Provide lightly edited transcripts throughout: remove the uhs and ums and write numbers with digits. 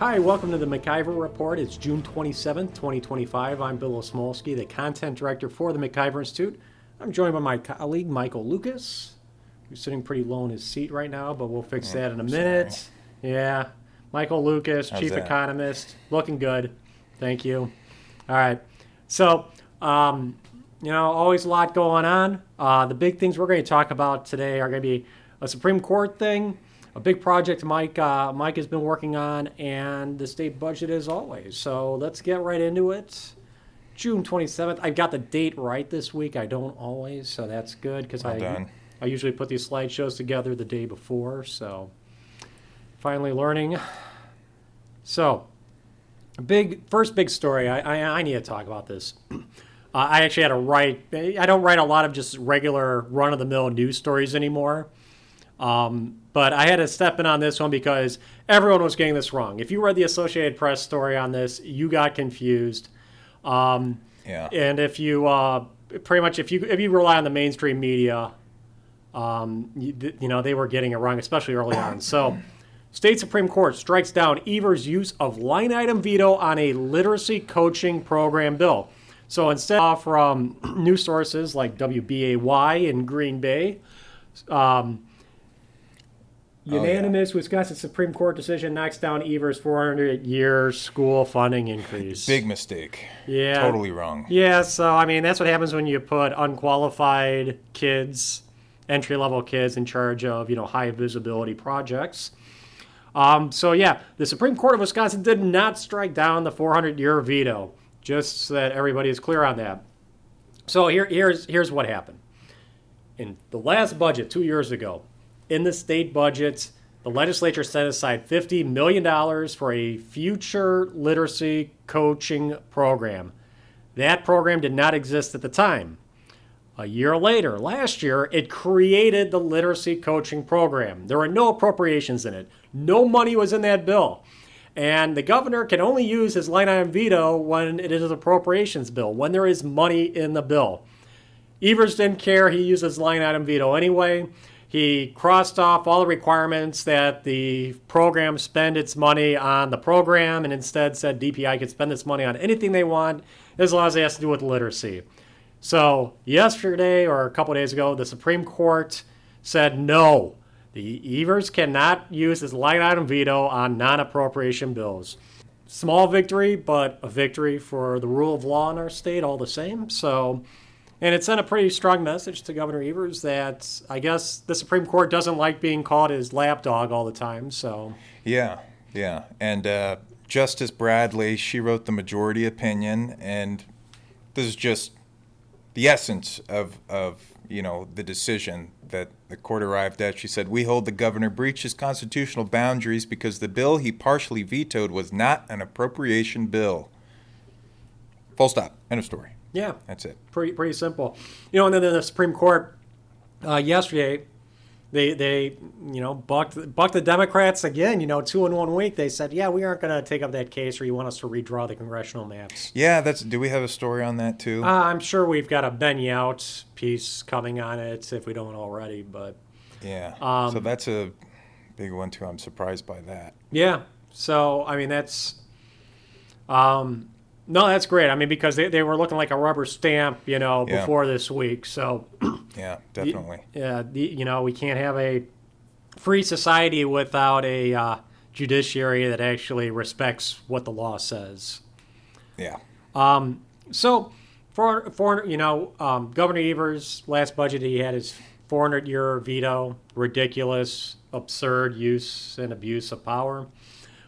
Hi, welcome to the MacIver Report. It's June 27th, 2025. I'm Bill Osmolsky, the Content Director for the MacIver Institute. I'm joined by my colleague, Michael Lucas, who's sitting pretty low in his seat right now, but we'll fix that in a minute. Sorry. Yeah, Michael Lucas, How's Chief that? Economist, looking good. Thank you. All right. So, always a lot going on. The big things we're going to talk about today are going to be a Supreme Court thing, a big project Mike has been working on, and the state budget as always. So let's get right into it. June 27th. I got the date right this week. I don't always, so that's good because I usually put these slideshows together the day before. So finally learning. So first big story. I need to talk about this. I actually had to write. I don't write a lot of just regular run-of-the-mill news stories anymore. But I had to step in on this one because everyone was getting this wrong. If you read the Associated Press story on this, you got confused. And if you if you rely on the mainstream media, they were getting it wrong, especially early on. So, State Supreme Court strikes down Evers' use of line item veto on a literacy coaching program bill. So instead from news sources like WBAY in Green Bay. Unanimous Wisconsin Supreme Court decision knocks down Evers' 400-year school funding increase. Big mistake. Yeah. Totally wrong. Yeah, so, that's what happens when you put unqualified kids, entry-level kids in charge of, high visibility projects. The Supreme Court of Wisconsin did not strike down the 400-year veto, just so that everybody is clear on that. So here's what happened. In the last budget 2 years ago, in the state budget, the legislature set aside $50 million for a future literacy coaching program. That program did not exist at the time. A year later, last year, it created the literacy coaching program. There were no appropriations in it. No money was in that bill. And the governor can only use his line item veto when it is an appropriations bill, when there is money in the bill. Evers didn't care. He used his line item veto anyway. He crossed off all the requirements that the program spend its money on the program and instead said DPI could spend its money on anything they want as long as it has to do with literacy. So yesterday or a couple of days ago, the Supreme Court said no. The Evers cannot use his line item veto on non-appropriation bills. Small victory, but a victory for the rule of law in our state all the same. And it sent a pretty strong message to Governor Evers that I guess the Supreme Court doesn't like being called his lapdog all the time. So Yeah. And Justice Bradley, she wrote the majority opinion, and this is just the essence of the decision that the court arrived at. She said, "We hold the governor breached his constitutional boundaries because the bill he partially vetoed was not an appropriation bill." Full stop. End of story. Yeah, that's it. Pretty simple. And then the Supreme Court yesterday, they bucked the Democrats again. 2 in 1 week. They said, yeah, we aren't going to take up that case, or you want us to redraw the congressional maps. Yeah, do we have a story on that too? I'm sure we've got a Ben Yout piece coming on it if we don't already. But yeah, so that's a big one too. I'm surprised by that. Yeah. So that's. No, that's great. Because they were looking like a rubber stamp, before this week. So, yeah, definitely. We can't have a free society without a judiciary that actually respects what the law says. Yeah. So, Governor Evers' last budget, he had his 400-year veto, ridiculous, absurd use and abuse of power,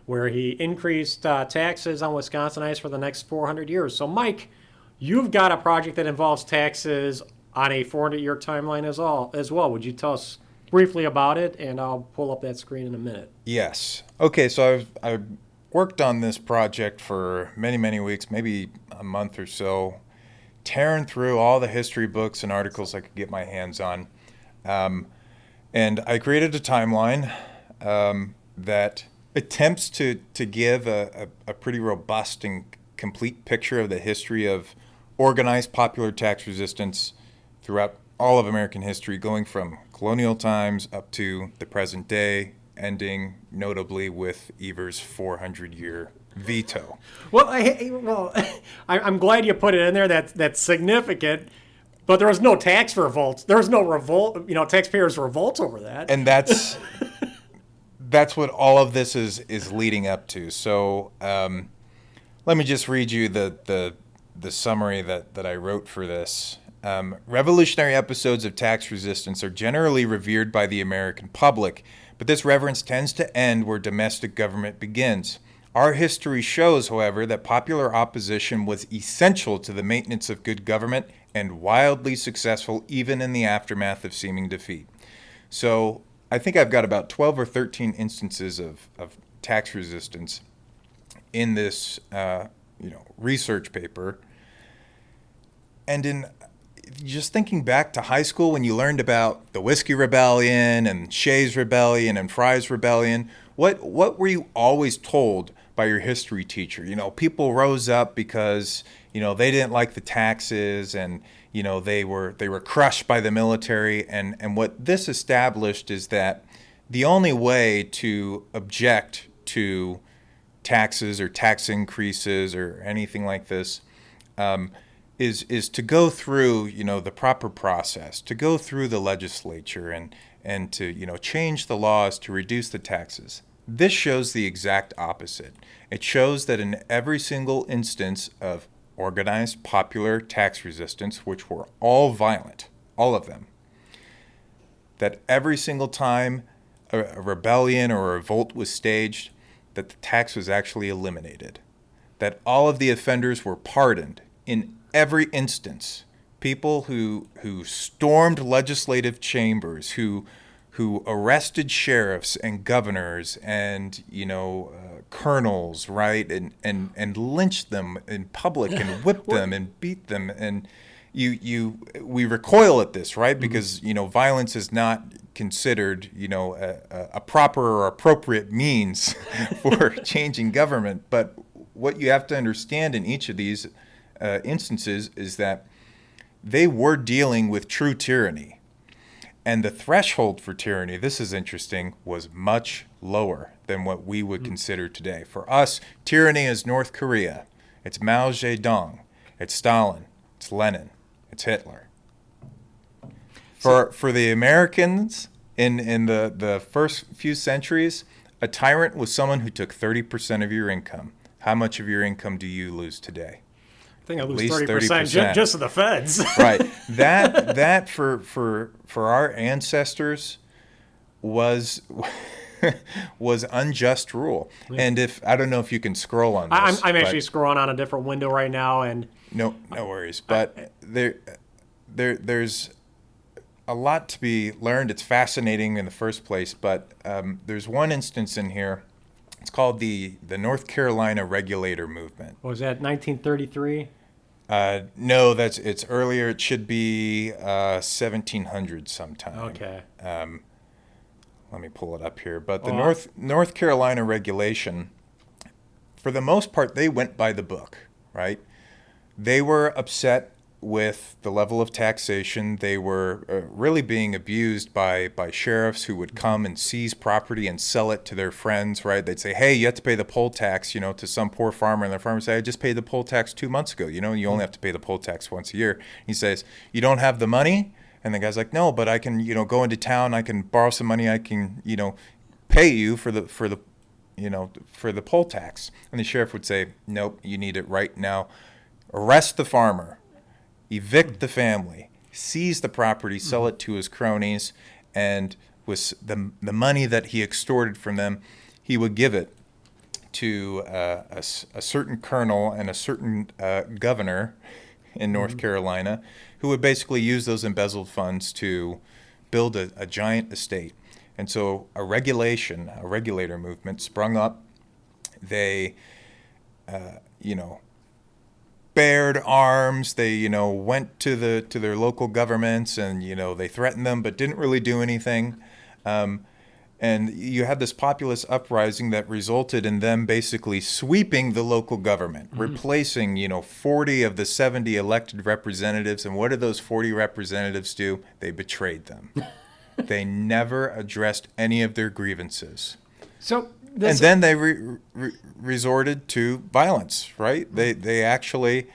where he increased taxes on Wisconsinites for the next 400 years. So, Mike, you've got a project that involves taxes on a 400-year timeline as well. Would you tell us briefly about it? And I'll pull up that screen in a minute. Yes. Okay, so I've worked on this project for many, many weeks, maybe a month or so, tearing through all the history books and articles I could get my hands on. And I created a timeline that attempts to give a pretty robust and complete picture of the history of organized popular tax resistance throughout all of American history, going from colonial times up to the present day ending notably with Evers' 400-year veto. Well, I'm glad you put it in there. That's significant. But there was no tax revolt. There was no revolt. Taxpayers revolt over that. And that's what all of this is leading up to. So let me just read you the summary that I wrote for this. Revolutionary episodes of tax resistance are generally revered by the American public, but this reverence tends to end where domestic government begins. Our history shows, however, that popular opposition was essential to the maintenance of good government and wildly successful even in the aftermath of seeming defeat. So I think I've got about 12 or 13 instances of tax resistance in this research paper. And in just thinking back to high school when you learned about the Whiskey Rebellion and Shays Rebellion and Fry's Rebellion, what were you always told by your history teacher? People rose up because they didn't like the taxes, and they were crushed by the military. And what this established is that the only way to object to taxes or tax increases or anything like this is to go through the proper process, to go through the legislature and to change the laws to reduce the taxes. This shows the exact opposite. It shows that in every single instance of organized popular tax resistance, which were all violent, all of them, that every single time a rebellion or a revolt was staged, that the tax was actually eliminated, that all of the offenders were pardoned in every instance. People who stormed legislative chambers, who arrested sheriffs and governors and colonels, right, and lynched them in public and whipped them and beat them. And we recoil at this, right, because violence is not considered a proper or appropriate means for changing government. But what you have to understand in each of these instances is that they were dealing with true tyranny. And the threshold for tyranny, this is interesting, was much lower than what we would consider today. For us, tyranny is North Korea. It's Mao Zedong. It's Stalin. It's Lenin. It's Hitler. For the Americans in the first few centuries, a tyrant was someone who took 30% of your income. How much of your income do you lose today? I think I lose 30% just of the feds. Right. That for our ancestors was unjust rule. Yeah. And I don't know if you can scroll on this. I'm actually scrolling on a different window right now, and no worries. But there's a lot to be learned. It's fascinating in the first place, but there's one instance in here. It's called the North Carolina Regulator Movement. Was that 1933? No, it's earlier. It should be 1700 sometime. Okay. Let me pull it up here. But the North Carolina regulation, for the most part, they went by the book, right? They were upset with the level of taxation. They were really being abused by sheriffs who would come and seize property and sell it to their friends, right? They'd say, hey, you have to pay the poll tax, to some poor farmer. And the farmer would say, I just paid the poll tax 2 months ago. You only have to pay the poll tax once a year. He says, you don't have the money? And the guy's like, no, but I can, go into town. I can borrow some money. I can, pay you for the poll tax. And the sheriff would say, nope, you need it right now. Arrest the farmer. Evict the family, seize the property, sell it to his cronies, and with the money that he extorted from them, he would give it to a certain colonel and a certain governor in North Carolina, who would basically use those embezzled funds to build a giant estate. And so a regulator movement sprung up. They, bared arms. They, went to their local governments and, they threatened them, but didn't really do anything. And you had this populist uprising that resulted in them basically sweeping the local government, replacing, 40 of the 70 elected representatives. And what did those 40 representatives do? They betrayed them. They never addressed any of their grievances. So And then they resorted to violence, right? They actually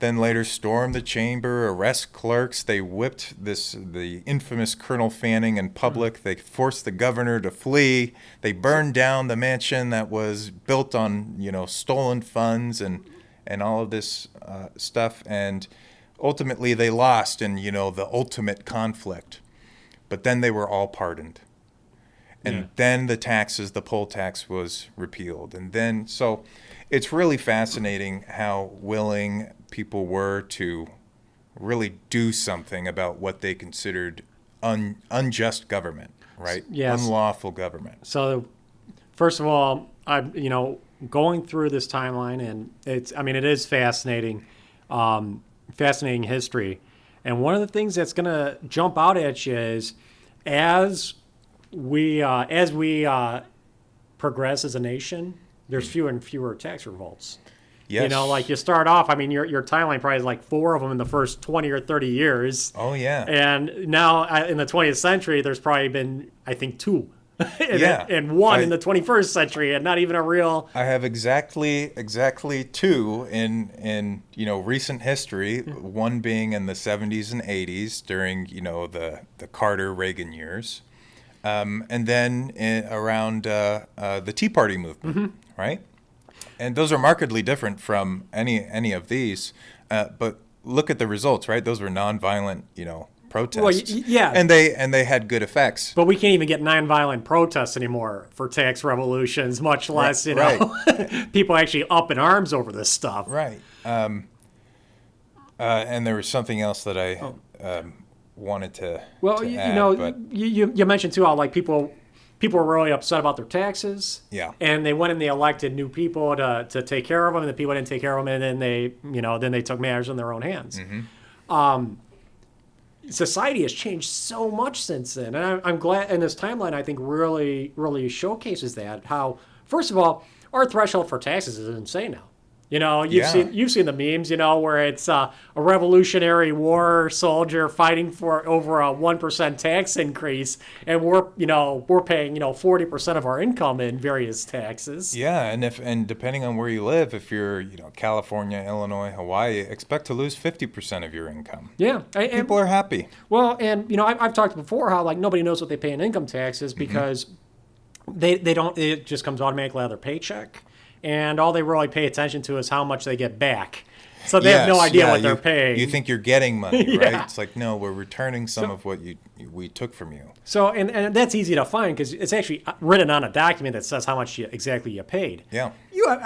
then later stormed the chamber, arrest clerks. They whipped the infamous Colonel Fanning in public. They forced the governor to flee. They burned down the mansion that was built on, stolen funds and all of this stuff. And ultimately they lost in, the ultimate conflict. But then they were all pardoned. And then the poll tax was repealed. And then, so it's really fascinating how willing people were to really do something about what they considered unjust government, right? Yes. Unlawful government. So, first of all, I'm, going through this timeline, and it is fascinating, fascinating history. And one of the things that's going to jump out at you is as we progress as a nation, there's fewer and fewer tax revolts. Yes. Like you start off, your timeline probably is like 4 of them in the first 20 or 30 years. Oh, yeah. And now in the 20th century, there's probably been, I think, 2. and 1 in the 21st century, and not even a real. I have exactly 2 in recent history. One being in the 70s and 80s during the Carter Reagan years. And then around the Tea Party movement, right? And those are markedly different from any of these. But look at the results, right? Those were nonviolent, protests. Well, yeah. And they had good effects. But we can't even get nonviolent protests anymore for tax revolutions, much less, people actually up in arms over this stuff. Right. And there was something else that I wanted to. Well, to you add, you mentioned too how like people were really upset about their taxes. Yeah. And they went and they elected new people to take care of them, and the people didn't take care of them, and then they took matters in their own hands. Society has changed so much since then, and I'm glad. And this timeline, I think, really showcases that. How, first of all, our threshold for taxes is insane now. You've seen the memes, where it's a Revolutionary War soldier fighting for over a 1% tax increase, and we're paying 40% of our income in various taxes. Yeah, and depending on where you live, if you're California, Illinois, Hawaii, expect to lose 50% of your income. Yeah, people are happy. Well, and I've talked before how like nobody knows what they pay in income taxes because they don't. It just comes automatically out of their paycheck. And all they really pay attention to is how much they get back. So they have no idea what they're paying. You think you're getting money, right? It's like, no, we're returning some of what we took from you. So, and that's easy to find because it's actually written on a document that says how much exactly you paid. Yeah.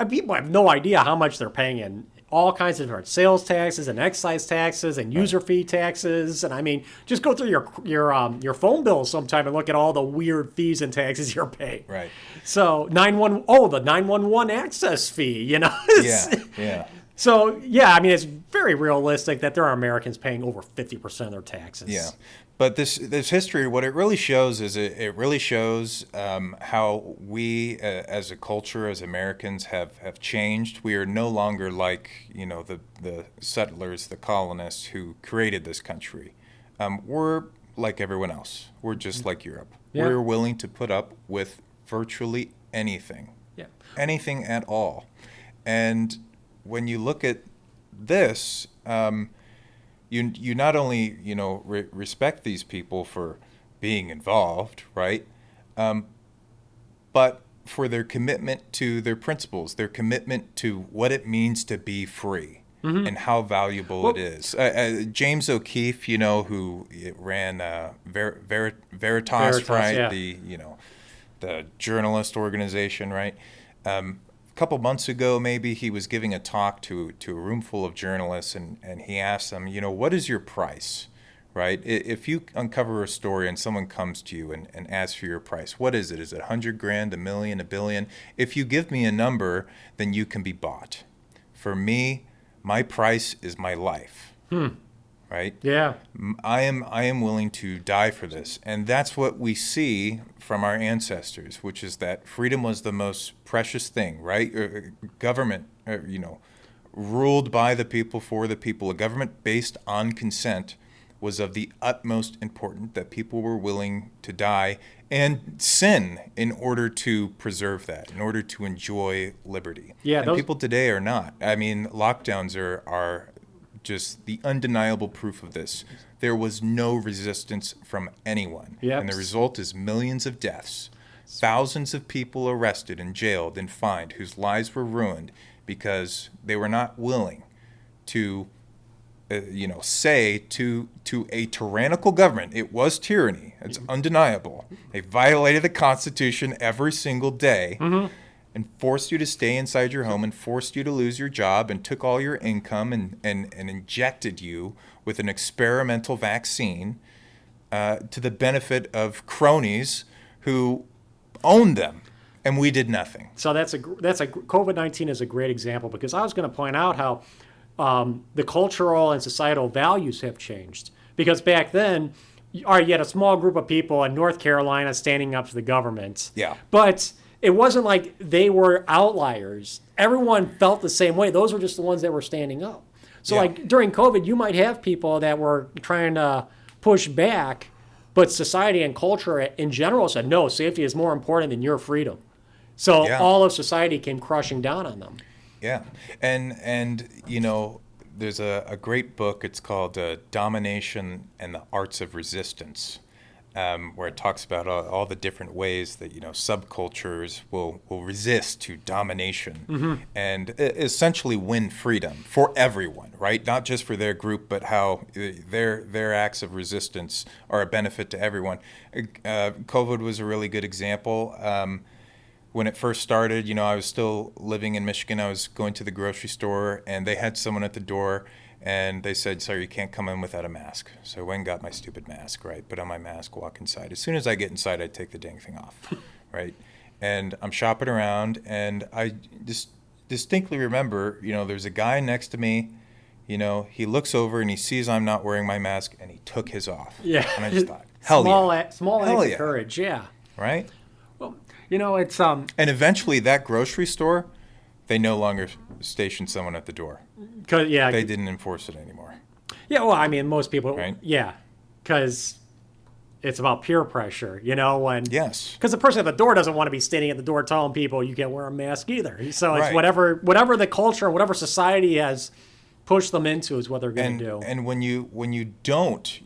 People have no idea how much they're paying in all kinds of different sales taxes and excise taxes and user fee taxes. And just go through your phone bill sometime and look at all the weird fees and taxes you're paying. Right. So the 911 access fee, Yeah. So, it's very realistic that there are Americans paying over 50% of their taxes. Yeah. But this history, what it really shows is it really shows how we as a culture, as Americans, have changed. We are no longer like, the settlers, the colonists who created this country. We're like everyone else. We're just like Europe. Yeah. We're willing to put up with virtually anything. Yeah. Anything at all. And when you look at this, you not only respect these people for being involved, right? But for their commitment to their principles, their commitment to what it means to be free and how valuable it is. James O'Keefe, who ran Veritas, right? Yeah. The journalist organization, right? A couple months ago, maybe, he was giving a talk to a room full of journalists, and he asked them, what is your price, right? If you uncover a story and someone comes to you and asks for your price, what is it? Is it $100,000, $1 million, $1 billion? If you give me a number, then you can be bought. For me, my price is my life. Right? Yeah. I am willing to die for this. And that's what we see from our ancestors, which is that freedom was the most precious thing, right? Government, ruled by the people, for the people. A government based on consent was of the utmost importance, that people were willing to die and sin in order to preserve that, in order to enjoy liberty. Yeah, and people today are not. I mean, lockdowns are just the undeniable proof of this. There was no resistance from anyone. Yep. And the result is millions of deaths, thousands of people arrested and jailed and fined whose lives were ruined because they were not willing to say to a tyrannical government, it was tyranny. It's undeniable. They violated the Constitution every single day and forced you to stay inside your home and forced you to lose your job and took all your income and injected you with an experimental vaccine to the benefit of cronies who owned them. And we did nothing. So COVID-19 is a great example, because I was going to point out how the cultural and societal values have changed. Because back then, you had a small group of people in North Carolina standing up to the government. Yeah. But it wasn't like they were outliers. Everyone felt the same way. Those were just the ones that were standing up. So like during COVID, you might have people that were trying to push back, but society and culture in general said, no, safety is more important than your freedom. So all of society came crushing down on them. Yeah. And there's a great book. It's called Domination and the Arts of Resistance, where it talks about all the different ways that, subcultures will resist to domination and essentially win freedom for everyone, right? Not just for their group, but how their acts of resistance are a benefit to everyone. COVID was a really good example. When it first started, I was still living in Michigan. I was going to the grocery store, and they had someone at the door, and they said, "Sir, you can't come in without a mask." So I went and got my stupid mask, right? Put on my mask, walk inside. As soon as I get inside, I take the dang thing off, right? And I'm shopping around, and I just distinctly remember, there's a guy next to me, he looks over, and he sees I'm not wearing my mask, and he took his off. Yeah. And I just thought, hell yeah. Small acts of courage, yeah. Right? Well, it's And eventually, that grocery store, they no longer stationed someone at the door. They didn't enforce it anymore. Yeah, well, I mean, most people, right? Yeah, because it's about peer pressure, when yes, because the person at the door doesn't want to be standing at the door telling people you can't wear a mask either. So it's right. whatever the culture, whatever society has pushed them into is what they're going to do. And when you don't,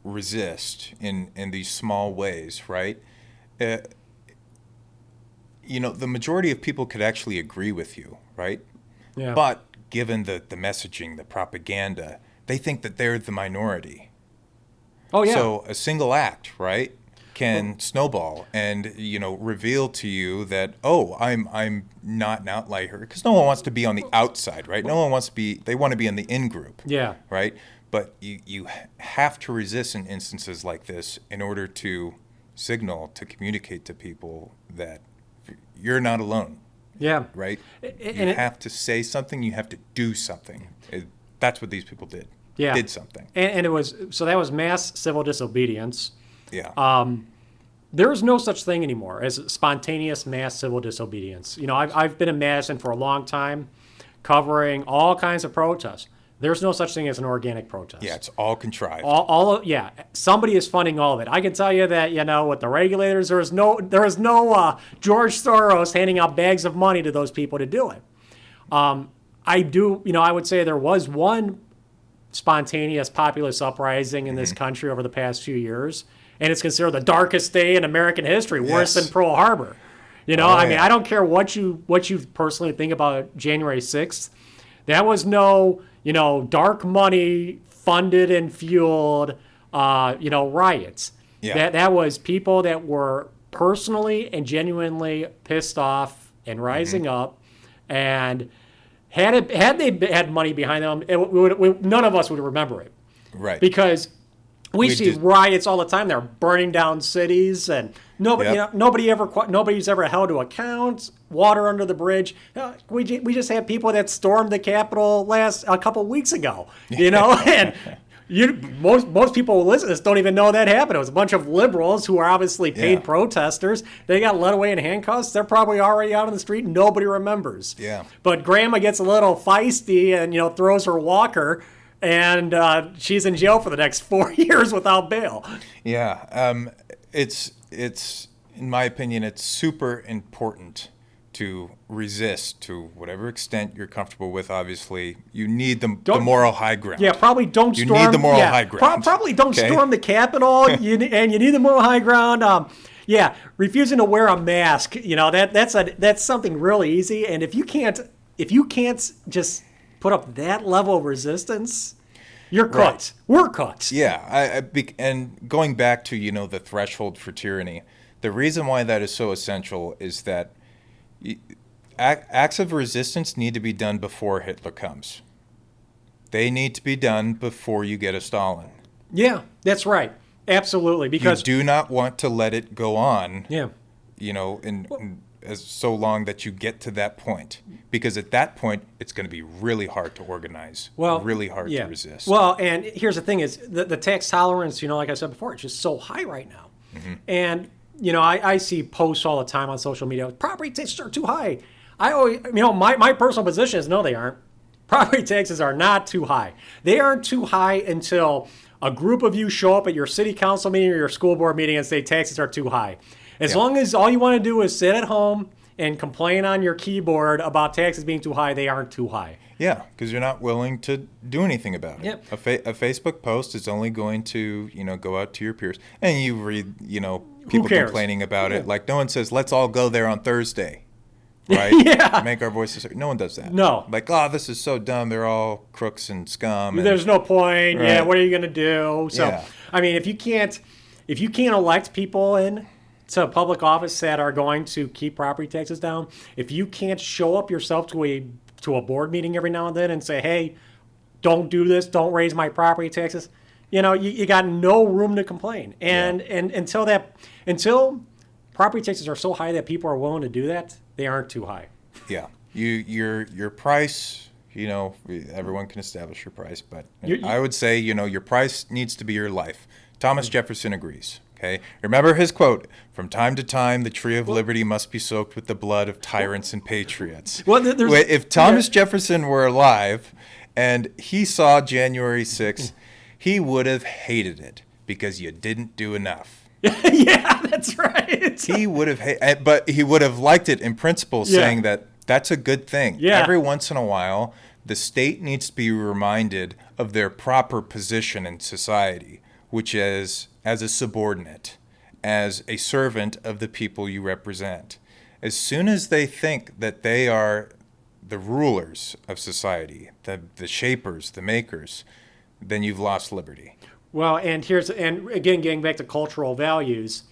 resist in these small ways, right? The majority of people could actually agree with you, right? Yeah. But given the messaging, the propaganda, they think that they're the minority. Oh, yeah. So a single act, right, can snowball and, reveal to you that, I'm not an outlier. Because no one wants to be on the outside, right? No one wants to be, they want to be in the in-group. Yeah. Right? But you have to resist in instances like this in order to signal, to communicate to people that you're not alone. Yeah. Right? You have to say something. You have to do something. That's what these people did. Yeah. Did something. And that was mass civil disobedience. Yeah. There is no such thing anymore as spontaneous mass civil disobedience. I've been in Madison for a long time, covering all kinds of protests. There's no such thing as an organic protest. Yeah, it's all contrived. Somebody is funding all of it. I can tell you that, with the regulators, there is no George Soros handing out bags of money to those people to do it. I would say there was one spontaneous populist uprising in this country over the past few years, and it's considered the darkest day in American history, worse than Pearl Harbor. I don't care what you personally think about January 6th. That was no, dark money funded and fueled, riots. Yeah. That was people that were personally and genuinely pissed off and rising up, and had they had money behind them, none of us would remember it. Right. Because we see riots all the time. They're burning down cities, and nobody's ever held to account. Water under the bridge. We just had people that stormed the Capitol a couple weeks ago. And most people who listen to this don't even know that happened. It was a bunch of liberals who are obviously paid protesters. They got led away in handcuffs. They're probably already out on the street. Nobody remembers. Yeah. But grandma gets a little feisty and throws her walker and she's in jail for the next 4 years without bail. Yeah, it's in my opinion, it's super important to resist to whatever extent you're comfortable with. Obviously, you need the moral high ground. Yeah, probably don't storm. You need the moral high ground. Probably don't okay? storm the Capitol, and you need the moral high ground. Yeah, refusing to wear a mask. That's something really easy. And if you can't just put up that level of resistance, you're cooked. Right. We're cooked. Yeah, and going back to the threshold for tyranny, the reason why that is so essential is that acts of resistance need to be done before Hitler comes. They need to be done before you get a Stalin. Yeah, that's right. Absolutely, because you do not want to let it go on. Yeah. As so long that you get to that point, because at that point it's going to be really hard to organize. Really hard to resist. Well, and here's the thing: is the tax tolerance. Like I said before, it's just so high right now, and I see posts all the time on social media. Property taxes are too high. I always, my personal position is no, they aren't. Property taxes are not too high. They aren't too high until a group of you show up at your city council meeting or your school board meeting and say taxes are too high. As long as all you want to do is sit at home and complain on your keyboard about taxes being too high, they aren't too high. Yeah, because you're not willing to do anything about it. Yep. A Facebook post is only going to go out to your peers, and you read people complaining about it. Like no one says, let's all go there on Thursday, right? Yeah. Make our voices heard. No one does that. No. Like, oh, this is so dumb. They're all crooks and scum. There's no point. Right. Yeah, what are you going to do? So, Yeah. I mean, if you can't elect people in to public office that are going to keep property taxes down, if you can't show up yourself to a board meeting every now and then and say, hey, don't do this, don't raise my property taxes, you got no room to complain. And until property taxes are so high that people are willing to do that, they aren't too high. Yeah. Your price, everyone can establish your price, but I would say, your price needs to be your life. Thomas Jefferson agrees. Okay. Remember his quote: "From time to time, the tree of liberty must be soaked with the blood of tyrants and patriots." If Thomas Jefferson were alive and he saw January 6th, he would have hated it because you didn't do enough. Yeah, that's right. He would have, but he would have liked it in principle, saying that that's a good thing. Yeah. Every once in a while, the state needs to be reminded of their proper position in society, which is as a subordinate, as a servant of the people you represent. As soon as they think that they are the rulers of society, the shapers, the makers, then you've lost liberty. Well, and again, getting back to cultural values,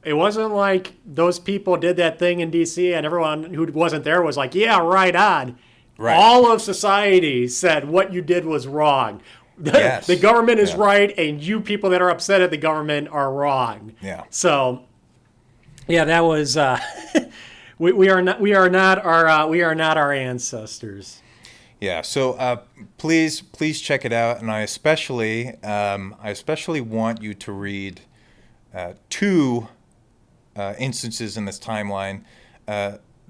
it wasn't like those people did that thing in D.C. and everyone who wasn't there was like, yeah, right on. Right. All of society said what you did was wrong. Yes. The government is right, and you people that are upset at the government are wrong. Yeah. So, yeah, that was we are not our ancestors. Yeah. So please check it out, and I especially want you to read two instances in this timeline.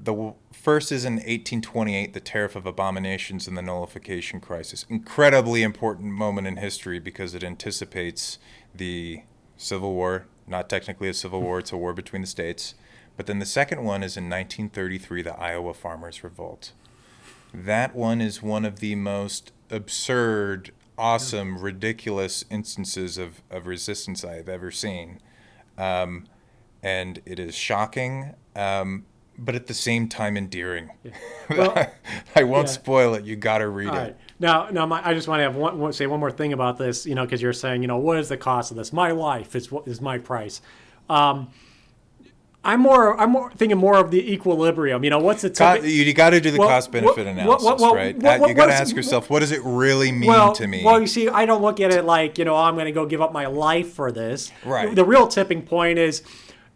The first is in 1828, the Tariff of Abominations and the Nullification Crisis. Incredibly important moment in history because it anticipates the Civil War. Not technically a civil war, it's a war between the states. But then the second one is in 1933, the Iowa Farmers' Revolt. That one is one of the most absurd, awesome, ridiculous instances of resistance I have ever seen. And it is shocking. But at the same time endearing. Yeah. Well, I won't spoil it. You got to read it. Right. Now, I just want to say one more thing about this, because you're saying, what is the cost of this? My life is my price. I'm more thinking more of the equilibrium. What's the you got to do the cost-benefit analysis, right? You got to ask yourself, what does it really mean to me? Well, you see, I don't look at it like, I'm going to go give up my life for this. Right. The real tipping point is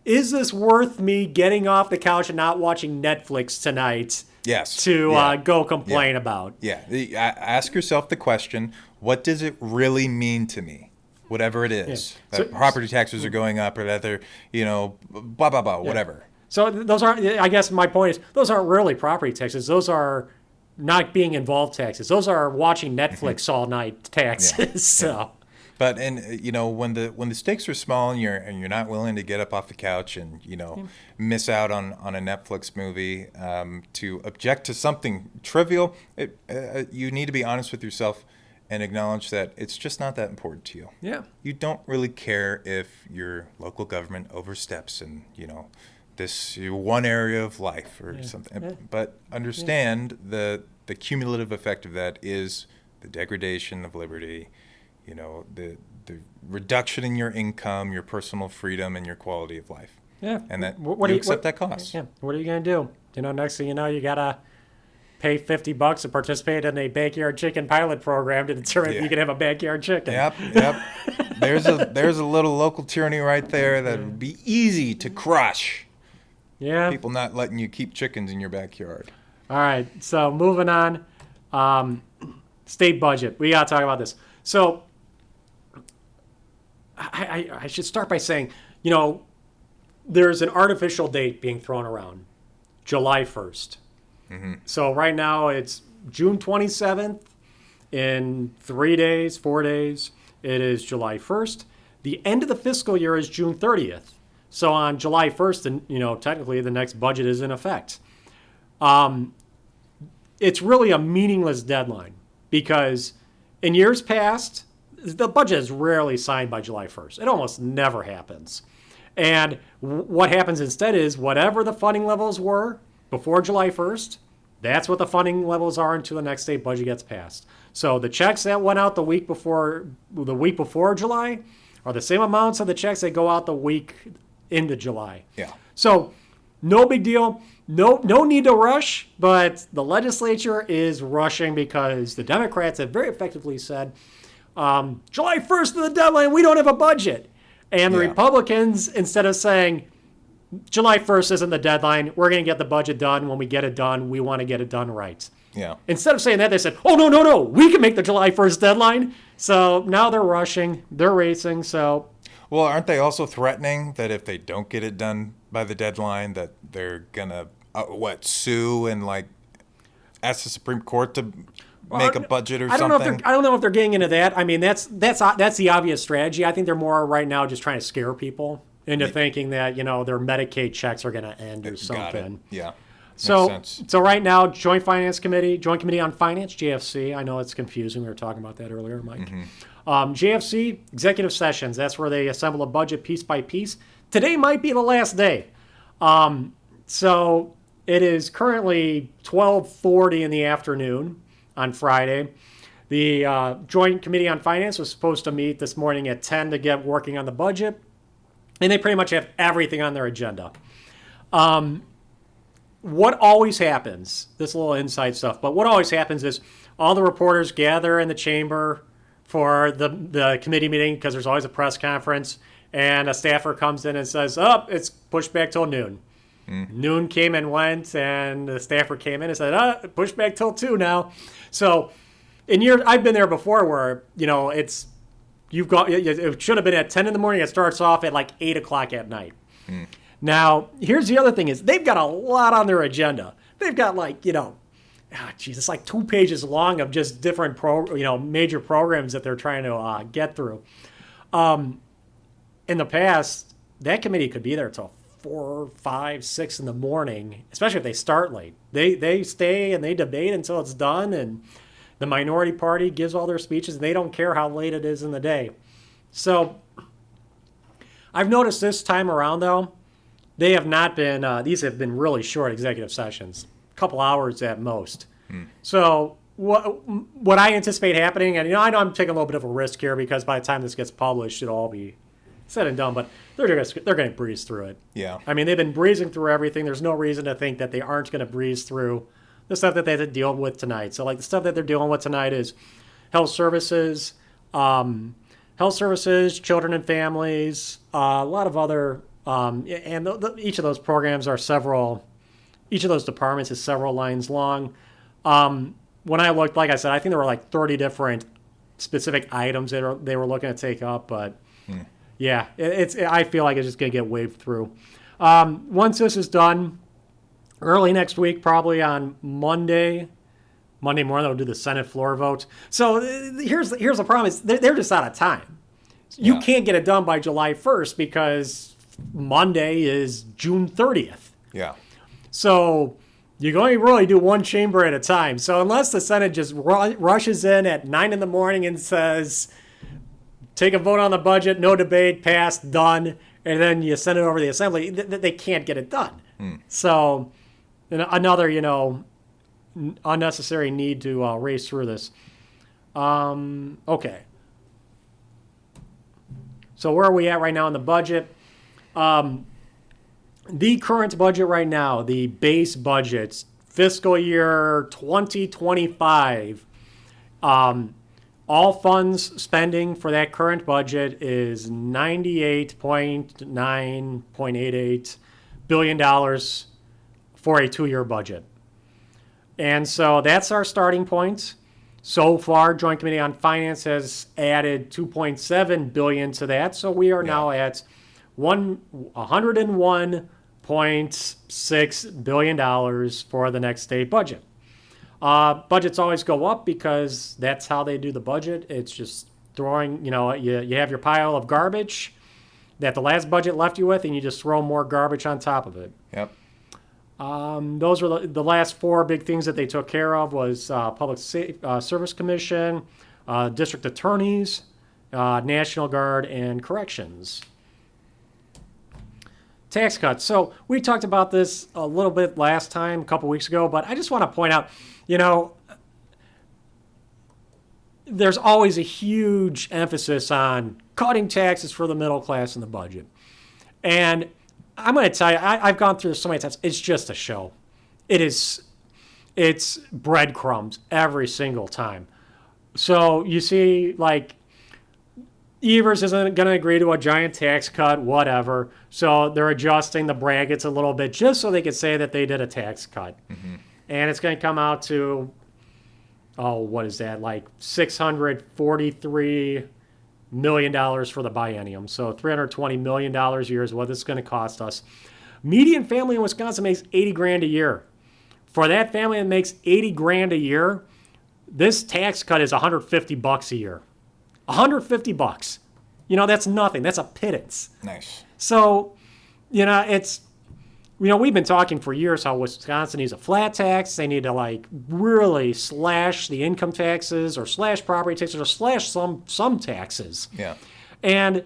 this worth me getting off the couch and not watching Netflix tonight? Yes. To go complain about. Yeah. Ask yourself the question, what does it really mean to me? Whatever it is. Yeah. Property taxes are going up, or that they're, blah, blah, blah, whatever. So those aren't, I guess my point is, those aren't really property taxes. Those are not being involved taxes. Those are watching Netflix all night taxes. So. But when the stakes are small and you're not willing to get up off the couch and miss out on a Netflix movie to object to something trivial, you need to be honest with yourself and acknowledge that it's just not that important to you. Yeah. You don't really care if your local government oversteps in this one area of life or something. Yeah. But understand the cumulative effect of that is the degradation of liberty. The reduction in your income, your personal freedom, and your quality of life. Yeah. And that you accept that cost. Yeah. What are you going to do? Next thing you know, you got to pay $50 to participate in a backyard chicken pilot program to determine if you can have a backyard chicken. Yep. There's a little local tyranny right there that would be easy to crush. Yeah. People not letting you keep chickens in your backyard. All right. So moving on. State budget. We got to talk about this. So I should start by saying, there's an artificial date being thrown around, July 1st. Mm-hmm. So right now it's June 27th. In 4 days, it is July 1st. The end of the fiscal year is June 30th. So on July 1st, technically the next budget is in effect. It's really a meaningless deadline because in years past, the budget is rarely signed by July 1st. It almost never happens. And what happens instead is whatever the funding levels were before July 1st, that's what the funding levels are until the next state budget gets passed. So the checks that went out the week before July are the same amounts of the checks that go out the week into July. Yeah. So no big deal. No need to rush, but the legislature is rushing because the Democrats have very effectively said, July 1st is the deadline, we don't have a budget. And the Republicans, instead of saying, July 1st isn't the deadline, we're going to get the budget done. When we get it done, we want to get it done right. Yeah. Instead of saying that, they said, oh, no, we can make the July 1st deadline. So now they're rushing, they're racing, so... Well, aren't they also threatening that if they don't get it done by the deadline, that they're going to, sue and, ask the Supreme Court to make a budget or something? I don't know if they're getting into that. I mean, that's the obvious strategy. I think they're more right now just trying to scare people into thinking that, their Medicaid checks are going to end or something. Got it. Yeah. So right now, Joint Committee on Finance, JFC. I know it's confusing. We were talking about that earlier, Mike. Mm-hmm. JFC, executive sessions. That's where they assemble a budget piece by piece. Today might be the last day. So it is currently 12:40 in the afternoon on Friday. The Joint Committee on Finance was supposed to meet this morning at 10 to get working on the budget. And they pretty much have everything on their agenda. What always happens, this little inside stuff, but what always happens is all the reporters gather in the chamber for the committee meeting because there's always a press conference, and a staffer comes in and says, it's pushed back till noon. Noon came and went, and the staffer came in and said, pushed back till 2 now. So I've been there before where, it should have been at 10 in the morning. It starts off at 8 o'clock at night. Now, here's the other thing is they've got a lot on their agenda. They've got it's 2 pages long of just different major programs that they're trying to get through. In the past, that committee could be there till 4, 5, 6 in the morning, especially if they start late. They stay and they debate until it's done, and the minority party gives all their speeches, and they don't care how late it is in the day. So I've noticed this time around, though, they have not been, these have been really short executive sessions, a couple hours at most. So what I anticipate happening, and I know I'm taking a little bit of a risk here because by the time this gets published, it'll all be said and done, but they're going to breeze through it. Yeah. I mean, they've been breezing through everything. There's no reason to think that they aren't going to breeze through the stuff that they have to deal with tonight. So the stuff that they're dealing with tonight is health services, children and families, a lot of other, and each of those programs are each of those departments is several lines long. When I looked, like I said, I think there were 30 different specific items that they were looking to take up, but yeah, I feel like it's just going to get waved through. Once this is done, early next week, probably on Monday, Monday morning they'll do the Senate floor vote. So here's the problem: is they're just out of time. You can't get it done by July 1st because Monday is June 30th. Yeah. So you can only really do one chamber at a time. So unless the Senate just rushes in at 9 in the morning and says, take a vote on the budget, no debate, passed, done, and then you send it over to the Assembly, they can't get it done. So another, unnecessary need to race through this. Okay. So where are we at right now in the budget? The current budget right now, the base budget, fiscal year 2025, all funds spending for that current budget is $98.988 billion for a 2-year budget. And so that's our starting point. So far, Joint Committee on Finance has added $2.7 billion to that. So we are now at $101.6 billion for the next state budget. Budgets always go up because that's how they do the budget. It's just throwing, you have your pile of garbage that the last budget left you with, and you just throw more garbage on top of it. Yep. Those were the last 4 big things that they took care of was Public Service Commission, district attorneys, National Guard, and corrections. Tax cuts. So we talked about this a little bit last time, a couple weeks ago, but I just want to point out, there's always a huge emphasis on cutting taxes for the middle class in the budget. And I'm going to tell you, I've gone through this so many times. It's just a show. It's breadcrumbs every single time. So you see, like, Evers isn't going to agree to a giant tax cut, whatever. So they're adjusting the brackets a little bit just so they could say that they did a tax cut. Mm-hmm. And it's going to come out to, what is that, like $643 million for the biennium. So $320 million a year is what this is going to cost us. Median family in Wisconsin makes $80,000 a year. For that family that makes $80,000 a year, this tax cut is $150 a year. $150. That's nothing. That's a pittance. Nice. So, we've been talking for years how Wisconsin needs a flat tax. They need to really slash the income taxes or slash property taxes or slash some taxes. Yeah. And,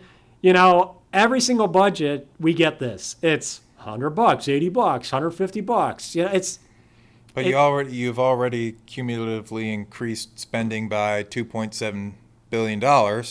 every single budget we get this. It's $100, $80, $150. But you've already cumulatively increased spending by $2.7 billion over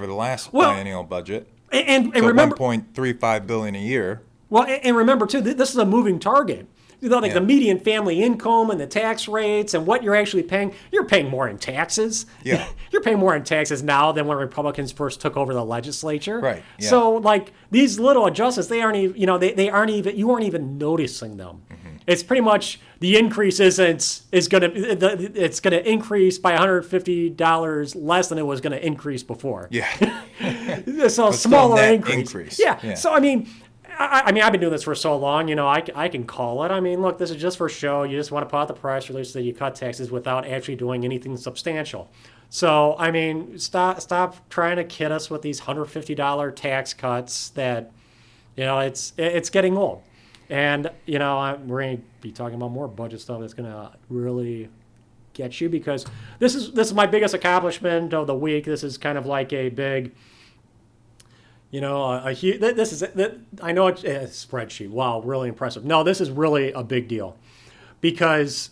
the last biennial budget. And so remember, $1.35 billion a year. Well, and remember too, this is a moving target. The median family income and the tax rates and what you're actually paying, you're paying more in taxes. Yeah. You're paying more in taxes now than when Republicans first took over the legislature. Right. Yeah. So these little adjustments, they aren't even, you aren't even noticing them. Mm-hmm. It's pretty much the increase it's going to increase by $150 less than it was going to increase before. Yeah. So smaller increase. Yeah. So I've been doing this for so long, I can call it. Look, this is just for show. You just want to put out the press release that you cut taxes without actually doing anything substantial. So, stop trying to kid us with these $150 tax cuts that, it's getting old. And, we're going to be talking about more budget stuff that's going to really get you because this is my biggest accomplishment of the week. This is kind of like a big... this is, I know it's a spreadsheet. Wow, really impressive. No, this is really a big deal because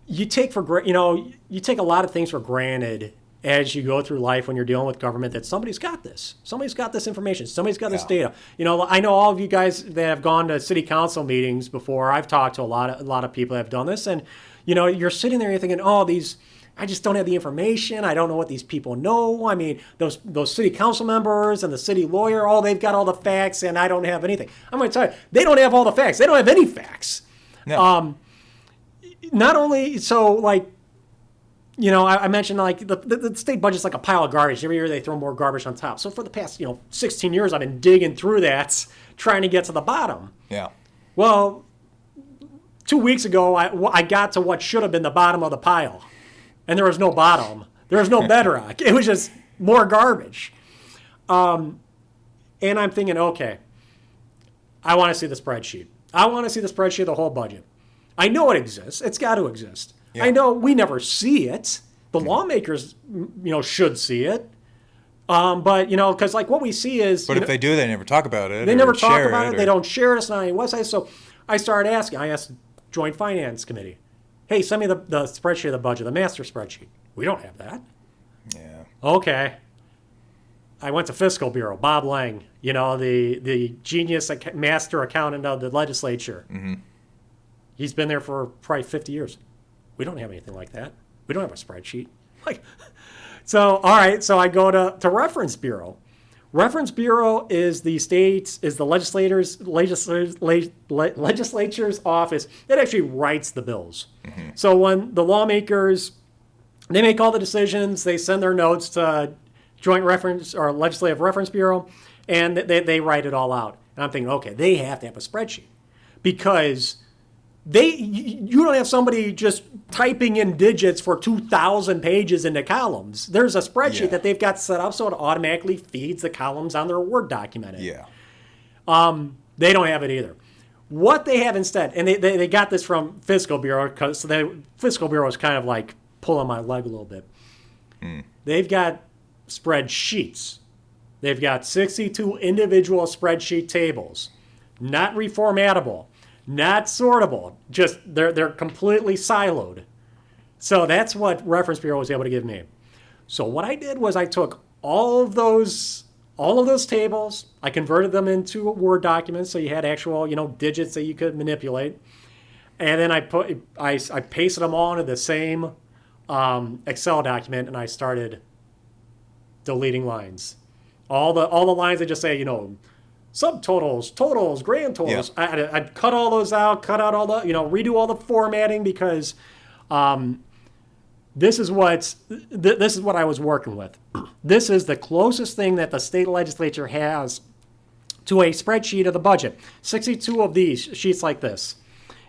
you take a lot of things for granted as you go through life when you're dealing with government that somebody's got this. Somebody's got this information. Somebody's got this data. I know all of you guys that have gone to city council meetings before. I've talked to a lot of people that have done this, and you're sitting there and you're thinking, these. I just don't have the information. I don't know what these people know. Those city council members and the city lawyer, they've got all the facts, and I don't have anything. I'm going to tell you, they don't have all the facts. They don't have any facts. No. Not only so, I mentioned the state budget's like a pile of garbage. Every year they throw more garbage on top. So for the past 16 years, I've been digging through that, trying to get to the bottom. Yeah. Well, 2 weeks ago, I got to what should have been the bottom of the pile. And there was no bottom. There was no bedrock. It was just more garbage. And I'm thinking, okay, I want to see the spreadsheet. I want to see the spreadsheet of the whole budget. I know it exists. It's got to exist. Yeah. I know we never see it. The lawmakers, should see it. But, because like what we see is... But if they do, they never talk about it. They never talk about it. They don't share it. It's not on any website. So I started asking. I asked Joint Finance Committee, hey, send me the spreadsheet of the budget, the master spreadsheet. We don't have that. Yeah. Okay. I went to Fiscal Bureau, Bob Lang, the genius master accountant of the legislature. Mm-hmm. He's been there for probably 50 years. We don't have anything like that. We don't have a spreadsheet. So, all right, so I go to Reference Bureau. Reference Bureau is the legislature's office that actually writes the bills. Mm-hmm. So when the lawmakers, they make all the decisions, they send their notes to Joint Reference or Legislative Reference Bureau, and they write it all out. And I'm thinking, okay, they have to have a spreadsheet because you don't have somebody just typing in digits for 2,000 pages into columns. There's a spreadsheet that they've got set up so it automatically feeds the columns on their Word document. Yeah. They don't have it either. What they have instead, and they got this from Fiscal Bureau, because Fiscal Bureau is kind of like pulling my leg a little bit. They've got spreadsheets. They've got 62 individual spreadsheet tables, not reformatable. Not sortable, just they're completely siloed. So that's what Reference Bureau was able to give me. So what I did was I took all of those tables, I converted them into a Word document, so you had actual digits that you could manipulate, and then I pasted them all into the same Excel document, and I started deleting lines. All the lines that just say subtotals, totals, grand totals. Yeah. I'd cut all those out, cut out all the, redo all the formatting because this is what I was working with. This is the closest thing that the state legislature has to a spreadsheet of the budget. 62 of these sheets like this.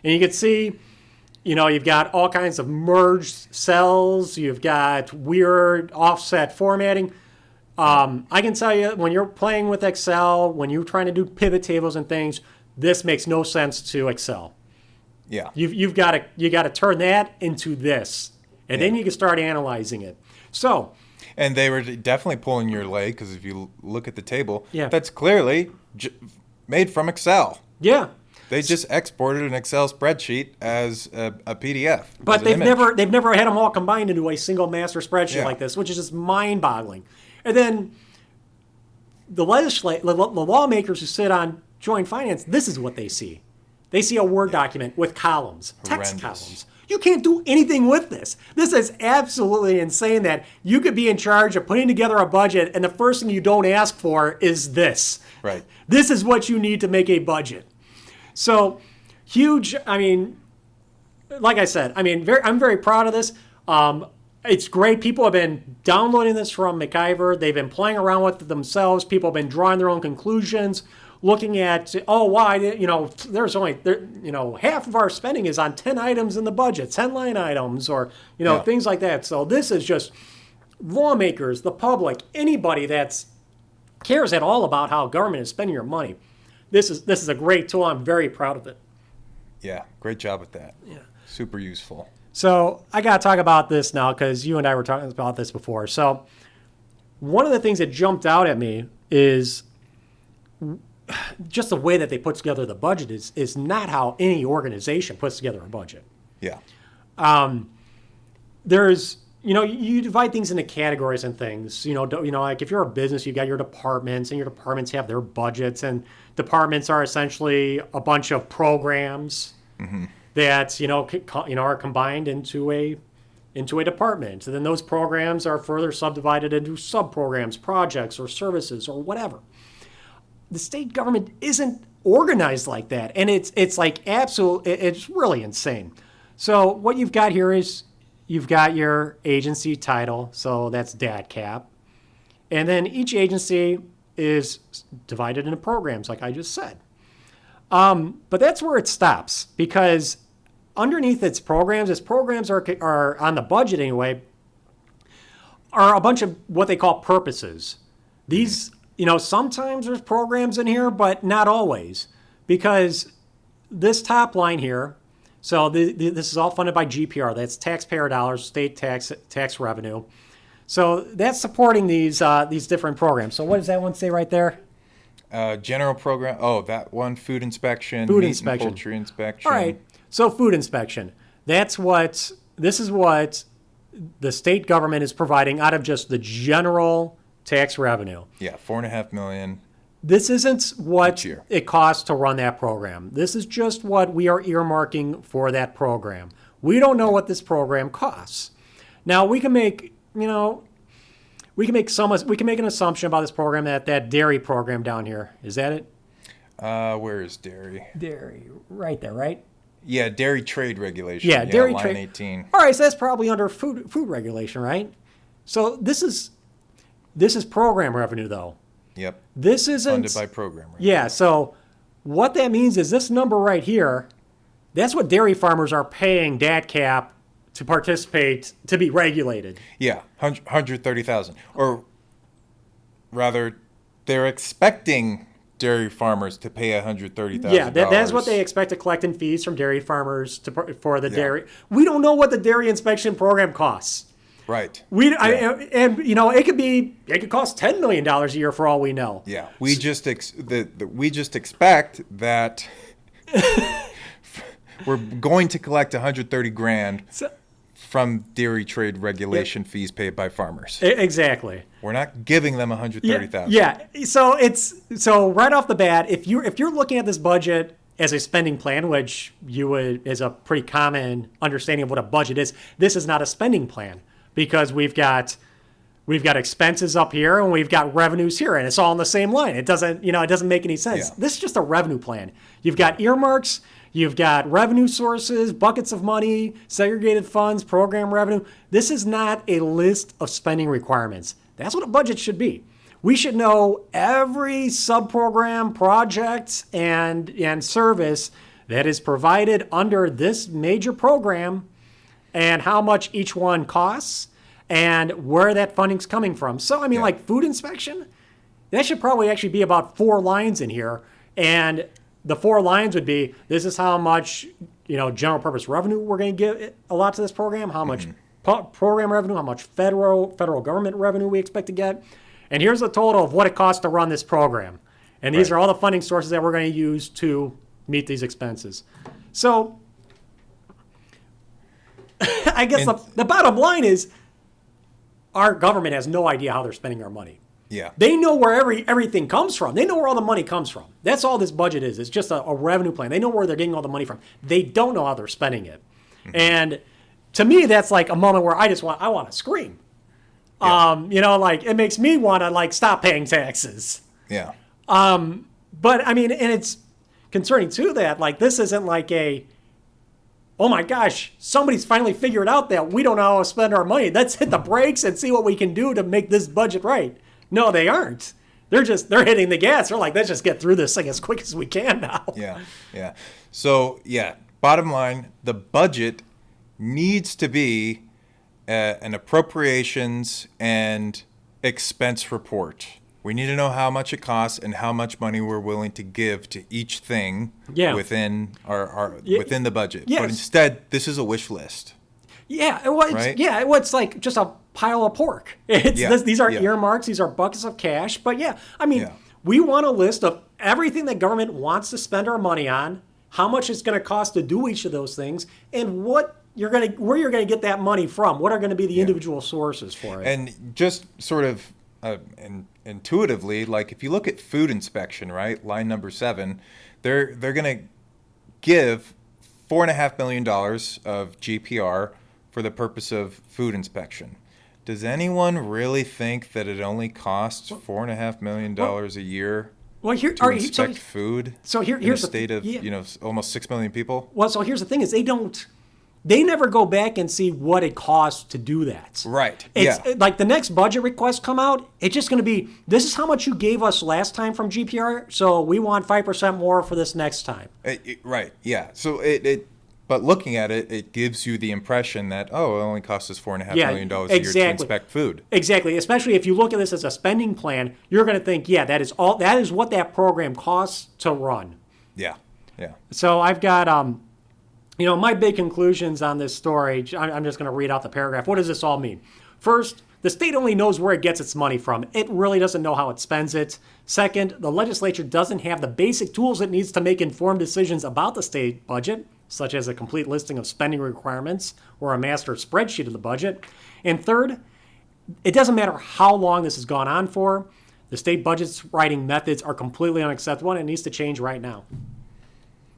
And you can see, you've got all kinds of merged cells. You've got weird offset formatting. I can tell you, when you're playing with Excel, when you're trying to do pivot tables and things, this makes no sense to Excel. Yeah. You got to turn that into this, and then you can start analyzing it. So. And they were definitely pulling your leg because if you look at the table, yeah. That's clearly made from Excel. Yeah. They just exported an Excel spreadsheet as a PDF. But they've never had them all combined into a single master spreadsheet like this, which is just mind-boggling. And then the lawmakers who sit on Joint Finance, this is what they see. They see a Word document with columns, text columns. You can't do anything with this. This is absolutely insane that you could be in charge of putting together a budget and the first thing you don't ask for is this. Right. This is what you need to make a budget. So huge, like I said, I'm very proud of this. It's great. People have been downloading this from MacIver. They've been playing around with it themselves. People have been drawing their own conclusions, looking at, there's only, half of our spending is on 10 items in the budget, 10 line items, or, things like that. So this is just lawmakers, the public, anybody that cares at all about how government is spending your money. This is a great tool. I'm very proud of it. Yeah, great job with that. Yeah. Super useful. So I got to talk about this now because you and I were talking about this before. So one of the things that jumped out at me is just the way that they put together the budget is not how any organization puts together a budget. Yeah. There's, you divide things into categories and things. Like if you're a business, you've got your departments, and your departments have their budgets, and departments are essentially a bunch of programs. Mm-hmm. That are combined into a department, and then those programs are further subdivided into subprograms, projects, or services, or whatever. The state government isn't organized like that, and it's like it's really insane. So what you've got here is you've got your agency title, so that's DATCAP, and then each agency is divided into programs, like I just said. But that's where it stops because underneath its programs are on the budget anyway, are a bunch of what they call purposes. These, sometimes there's programs in here, but not always, because this top line here, so this is all funded by GPR. That's taxpayer dollars, state tax revenue. So that's supporting these different programs. So what does that one say right there? General program. Oh, that one, food inspection, Food meat inspection. and poultry inspection. All right. So food inspection. This is what the state government is providing out of just the general tax revenue. Yeah, $4.5 million. This isn't what each year. it costs to run that program. This is just what we are earmarking for that program. We don't know what this program costs. Now we can make we can make an assumption about this program, that dairy program down here. Is that it? Where is dairy? Dairy, right there, right? Yeah, dairy trade regulation. Yeah, dairy line trade. 18. All right, so that's probably under food regulation, right? So this is program revenue, though. Yep. This isn't Funded by program. Right? Yeah. So what that means is this number right here. That's what dairy farmers are paying DATCAP to participate, to be regulated. Yeah, 130,000, or rather, they're expecting dairy farmers to pay $130,000. Yeah, that's what they expect to collect in fees from dairy farmers for the dairy. We don't know what the dairy inspection program costs. Right. It could cost $10 million a year for all we know. Yeah, we just expect that we're going to collect $130,000 from dairy trade regulation fees paid by farmers. Exactly. We're not giving them $130,000. Yeah. So right off the bat, if you're looking at this budget as a spending plan, which is a pretty common understanding of what a budget is, this is not a spending plan, because we've got expenses up here and we've got revenues here, and it's all in the same line. It doesn't make any sense. Yeah. This is just a revenue plan. You've got earmarks. You've got revenue sources, buckets of money, segregated funds, program revenue. This is not a list of spending requirements. That's what a budget should be. We should know every sub-program, project, and service that is provided under this major program, and how much each one costs, and where that funding's coming from. So, like food inspection, that should probably actually be about 4 lines in here. And the 4 lines would be, this is how much, general purpose revenue we're going to give a lot to this program, how much program revenue, how much federal government revenue we expect to get. And here's the total of what it costs to run this program. And these are all the funding sources that we're going to use to meet these expenses. So I guess the bottom line is, our government has no idea how they're spending our money. Yeah. They know where everything comes from. They know where all the money comes from. That's all this budget is. It's just a revenue plan. They know where they're getting all the money from. They don't know how they're spending it. Mm-hmm. And to me, that's like a moment where I want to scream. Yeah. It makes me want to stop paying taxes. Yeah. But and it's concerning too that this isn't oh my gosh, somebody's finally figured out that we don't know how to spend our money. Let's hit the brakes and see what we can do to make this budget right. No, they aren't. They're hitting the gas. They're like, let's just get through this thing as quick as we can now. Yeah. So, bottom line, the budget needs to be an appropriations and expense report. We need to know how much it costs and how much money we're willing to give to each thing within within the budget. Yes. But instead, this is a wish list. Yeah, it's like just a pile of pork. These are earmarks. These are buckets of cash. But we want a list of everything that government wants to spend our money on, how much it's going to cost to do each of those things, and where you're going to get that money from. What are going to be the individual sources for it? And just sort of intuitively, if you look at food inspection, right, line number 7, they're going to give $4.5 million of GPR for the purpose of food inspection. Does anyone really think that it only costs $4.5 million a year to inspect food in a state of almost 6 million people? Well, so here's the thing: is they never go back and see what it costs to do that. Right. It's like the next budget request come out, it's just going to be, this is how much you gave us last time from GPR, so we want 5% more for this next time. Right. Yeah. So But looking at it, it gives you the impression that, oh, it only costs us $4.5 million a year to inspect food. Exactly. Especially if you look at this as a spending plan, you're going to think, yeah, that is what that program costs to run. Yeah, yeah. So I've got, my big conclusions on this story. I'm just going to read out the paragraph. What does this all mean? First, the state only knows where it gets its money from. It really doesn't know how it spends it. Second, the legislature doesn't have the basic tools it needs to make informed decisions about the state budget, such as a complete listing of spending requirements or a master spreadsheet of the budget. And third, it doesn't matter how long this has gone on for. The state budget's writing methods are completely unacceptable, and it needs to change right now.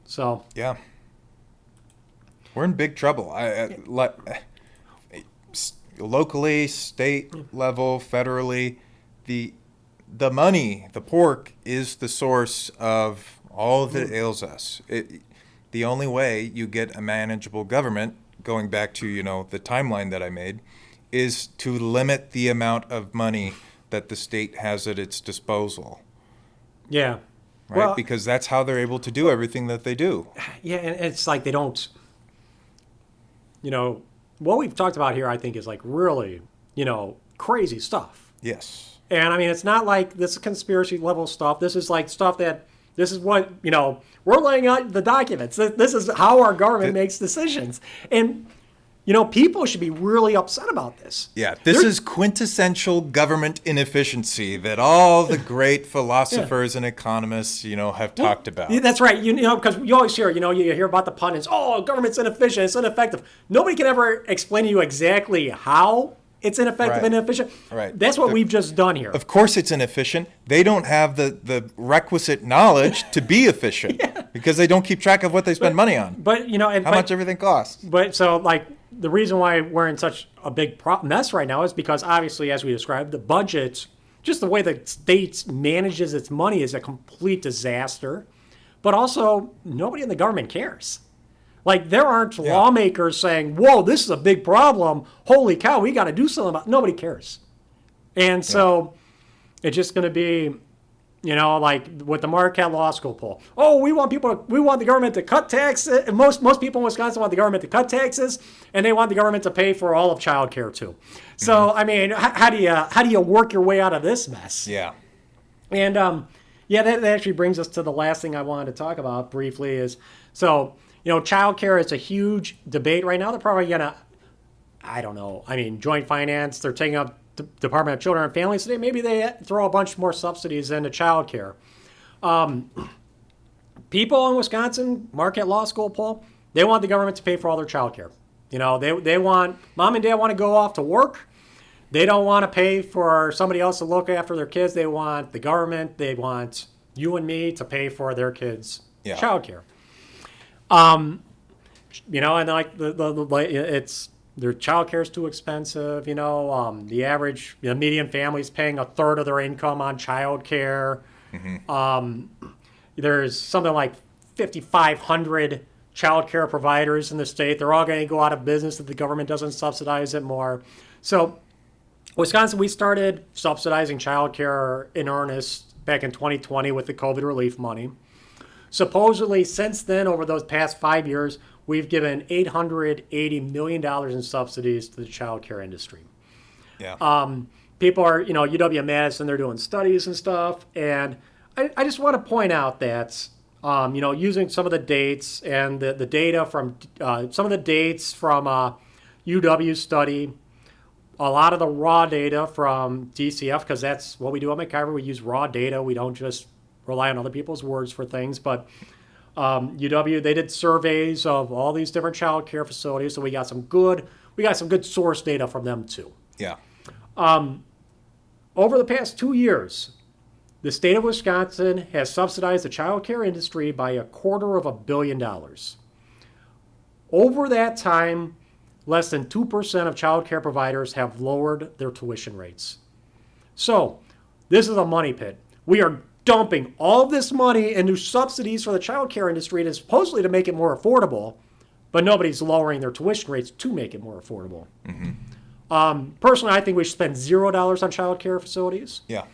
So yeah, we're in big trouble. Locally, state level, federally, the money, the pork, is the source of all that ails us. The only way you get a manageable government, going back to the timeline that I made, is to limit the amount of money that the state has at its disposal. Yeah. Right? Well, because that's how they're able to do everything that they do. Yeah, and it's like they don't, what we've talked about here, I think, is like really, crazy stuff. Yes. And I mean, it's not like this is conspiracy level stuff. This is like stuff this is what, we're laying out the documents. This is how our government makes decisions. And, people should be really upset about this. Yeah, this is quintessential government inefficiency that all the great philosophers and economists, have talked about. Yeah, that's right. Because you always hear, you hear about the pundits, oh, government's inefficient, it's ineffective. Nobody can ever explain to you exactly how it's ineffective and inefficient. Right. That's what we've just done here. Of course it's inefficient. They don't have the requisite knowledge to be efficient because they don't keep track of what they spend money on. But, how much everything costs. But so, the reason why we're in such a big mess right now is because, obviously, as we described, the budget, just the way the state manages its money is a complete disaster. But also, nobody in the government cares. There aren't lawmakers saying, whoa, this is a big problem. Holy cow, we got to do something about it. Nobody cares. And so it's just going to be, with the Marquette Law School poll. Oh, we want the government to cut taxes. And most people in Wisconsin want the government to cut taxes, and they want the government to pay for all of child care too. So, I mean, how do you work your way out of this mess? Yeah. And, that actually brings us to the last thing I wanted to talk about briefly is, child care is a huge debate right now. They're probably going to, I don't know, joint finance, they're taking up the Department of Children and Families today. Maybe they throw a bunch more subsidies into child care. People in Wisconsin, Marquette Law School poll, they want the government to pay for all their child care. They want, mom and dad want to go off to work. They don't want to pay for somebody else to look after their kids. They want the government, they want you and me to pay for their kids' child care. And it's their child care is too expensive. The average, the median family is paying a third of their income on child care. Mm-hmm. There's something like 5,500 child care providers in the state. They're all going to go out of business if the government doesn't subsidize it more. So, Wisconsin, we started subsidizing child care in earnest back in 2020 with the COVID relief money. Supposedly, since then, over those past 5 years, we've given $880 million in subsidies to the child care industry. Yeah. People are, UW-Madison, they're doing studies and stuff. And I just want to point out that, using some of the dates and the data from, some of the dates from UW study, a lot of the raw data from DCF, because that's what we do at MacIver. We use raw data. We don't just rely on other people's words for things. But UW, they did surveys of all these different child care facilities, so we got some good source data from them too. Yeah. Over the past 2 years, the state of Wisconsin has subsidized the child care industry by $250 million. Over that time, less than 2% of child care providers have lowered their tuition rates. So, this is a money pit. We are dumping all this money into subsidies for the child care industry and supposedly to make it more affordable, but nobody's lowering their tuition rates to make it more affordable. Mm-hmm. Personally, I think we should spend $0 on child care facilities. Yeah.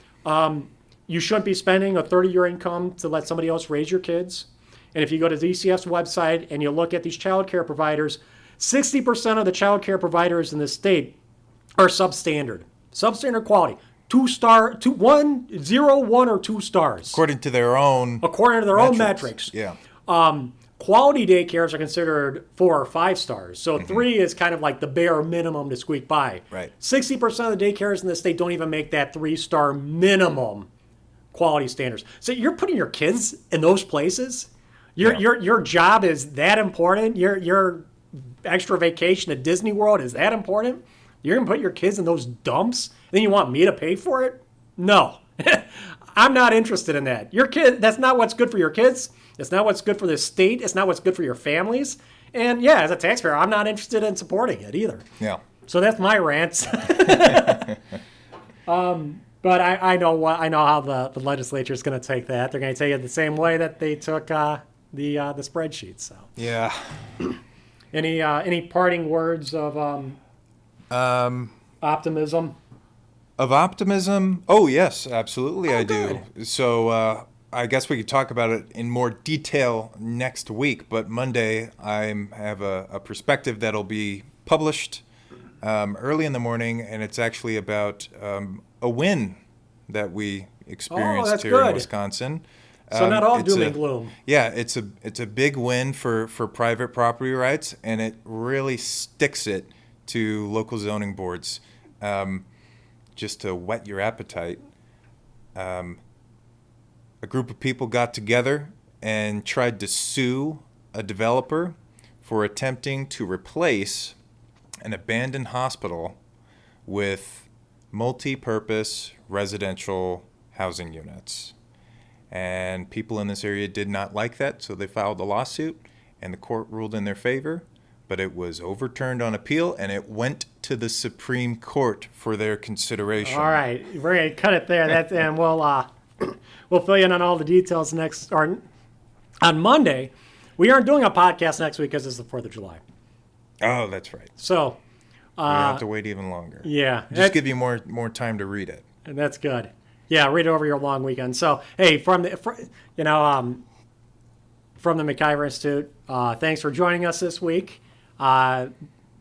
You shouldn't be spending a third of your income to let somebody else raise your kids. And if you go to the DCF's website and you look at these child care providers, 60% of the child care providers in the state are substandard. Substandard quality. 2-star, 0, 1, or 2 stars. According to their own metrics. Yeah. Quality daycares are considered 4 or 5 stars. So 3 is kind of like the bare minimum to squeak by. Right. 60% of the daycares in the state don't even make that 3-star minimum quality standards. So you're putting your kids in those places? Your job is that important? Your extra vacation at Disney World is that important? You're going to put your kids in those dumps? And then you want me to pay for it? No. I'm not interested in that. Your kid, that's not what's good for your kids. It's not what's good for the state. It's not what's good for your families. And yeah, as a taxpayer, I'm not interested in supporting it either. Yeah. So that's my rant. But I know how the legislature is going to take that. They're going to take it the same way that they took the spreadsheet. So Yeah. any parting words of optimism? Of optimism? Oh, yes, absolutely, I do. Good. So I guess we could talk about it in more detail next week, but Monday I have a perspective that'll be published early in the morning, and it's actually about a win that we experienced here in Wisconsin. So not all doom and gloom. Yeah, it's a big win for private property rights, and it really sticks it to local zoning boards. Just to whet your appetite, a group of people got together and tried to sue a developer for attempting to replace an abandoned hospital with multi-purpose residential housing units. And people in this area did not like that, so they filed a lawsuit, and the court ruled in their favor. But it was overturned on appeal, and it went to the Supreme Court for their consideration. All right, we're gonna cut it there. And we'll fill you in on all the details on Monday. We aren't doing a podcast next week because it's the 4th of July. Oh, that's right. So we have to wait even longer. Yeah, just give you more time to read it. And that's good. Yeah, read it over your long weekend. So hey, from the MacIver Institute, thanks for joining us this week.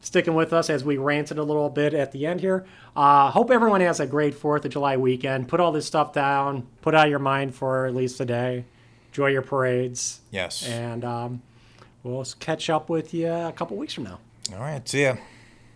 Sticking with us as we ranted a little bit at the end here. Hope everyone has a great 4th of July weekend. Put all this stuff down. Put out of your mind for at least a day. Enjoy your parades. Yes. And we'll catch up with you a couple weeks from now. All right. See ya.